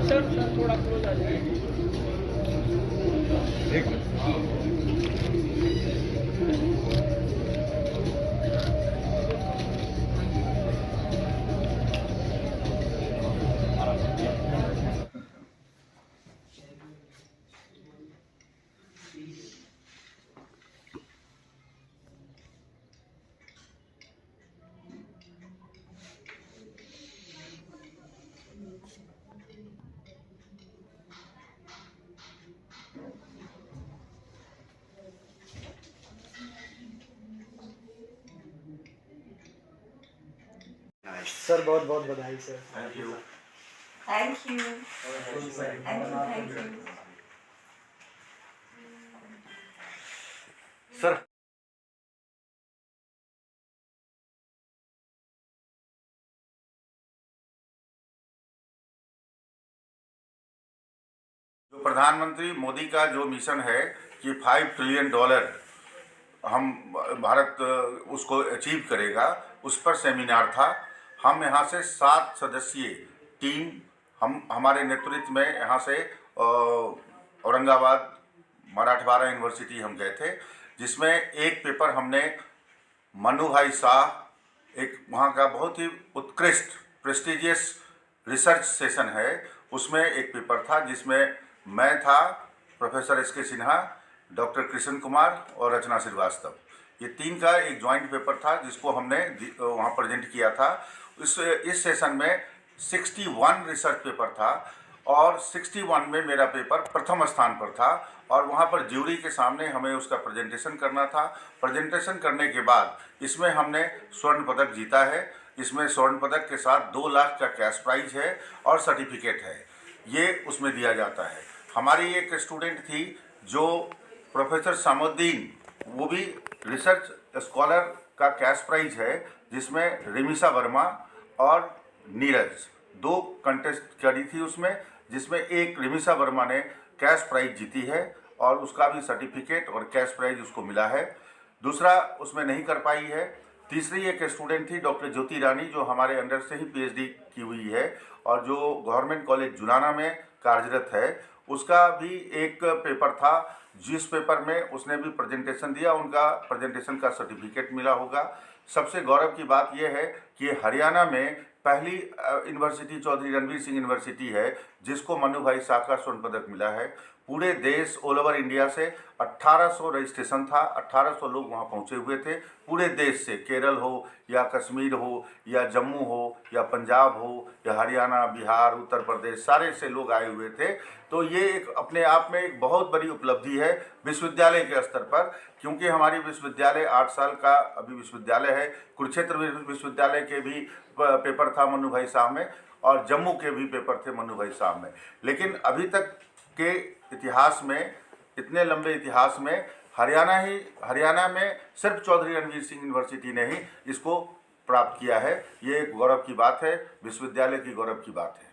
Sir थोड़ा close आ जाइए। Sir बहुत बहुत बधाई sir. Thank you. Thank you thank you. Sir जो प्रधानमंत्री मोदी का जो मिशन है कि $5 ट्रिलियन हम भारत उसको अचीव करेगा, उस पर सेमिनार था। हम यहाँ से 7 सदस्यीय टीम हमारे नेतृत्व में यहाँ से औरंगाबाद मराठवाड़ा यूनिवर्सिटी हम गए थे, जिसमें एक पेपर हमने मनु भाई शाह, एक वहाँ का बहुत ही उत्कृष्ट प्रेस्टिजियस रिसर्च सेशन है, उसमें एक पेपर था जिसमें मैं था, प्रोफेसर एस के सिन्हा, डॉक्टर कृष्ण कुमार और रचना श्रीवास्तव। ये 3 का एक जॉइंट पेपर था जिसको हमने वहाँ प्रेजेंट किया था। इस सेशन में 61 रिसर्च पेपर था और 61 में मेरा पेपर प्रथम स्थान पर था और वहाँ पर ज्यूरी के सामने हमें उसका प्रेजेंटेशन करना था। प्रेजेंटेशन करने के बाद इसमें हमने स्वर्ण पदक जीता है। इसमें स्वर्ण पदक के साथ 2 लाख का कैश प्राइज है और सर्टिफिकेट है, ये उसमें दिया जाता है। हमारी एक स्टूडेंट थी जो प्रोफेसर सामुद्दीन, वो भी रिसर्च स्कॉलर का कैश प्राइज है, जिसमें रिमिशा वर्मा और नीरज 2 कंटेस्ट करी थी उसमें, जिसमें एक रिमिशा वर्मा ने कैश प्राइज जीती है और उसका भी सर्टिफिकेट और कैश प्राइज उसको मिला है। दूसरा उसमें नहीं कर पाई है। तीसरी एक स्टूडेंट थी डॉक्टर ज्योति रानी, जो हमारे अंडर से ही पीएचडी की हुई है और जो गवर्नमेंट कॉलेज जुलाना में कार्यरत है। उसका भी एक पेपर था जिस पेपर में उसने भी प्रेजेंटेशन दिया, उनका प्रेजेंटेशन का सर्टिफिकेट मिला होगा। सबसे गौरव की बात यह है कि हरियाणा में पहली यूनिवर्सिटी चौधरी रणवीर सिंह यूनिवर्सिटी है जिसको मनु भाई शाह का स्वर्ण पदक मिला है। पूरे देश ऑल ओवर इंडिया से 1800 रजिस्ट्रेशन था, 1800 लोग वहाँ पहुँचे हुए थे। पूरे देश से, केरल हो या कश्मीर हो या जम्मू हो या पंजाब हो या हरियाणा, बिहार, उत्तर प्रदेश, सारे से लोग आए हुए थे। तो ये एक अपने आप में एक बहुत बड़ी उपलब्धि है विश्वविद्यालय के स्तर पर, क्योंकि हमारी विश्वविद्यालय 8 साल का अभी विश्वविद्यालय है। कुरुक्षेत्र विश्वविद्यालय के भी पेपर था मनु भाई शाह में और जम्मू के भी पेपर थे मनु भाई शाह में। लेकिन अभी तक के इतिहास में, इतने लंबे इतिहास में हरियाणा में सिर्फ चौधरी रणवीर सिंह यूनिवर्सिटी ने ही इसको प्राप्त किया है। ये एक गौरव की बात है, विश्वविद्यालय की गौरव की बात है।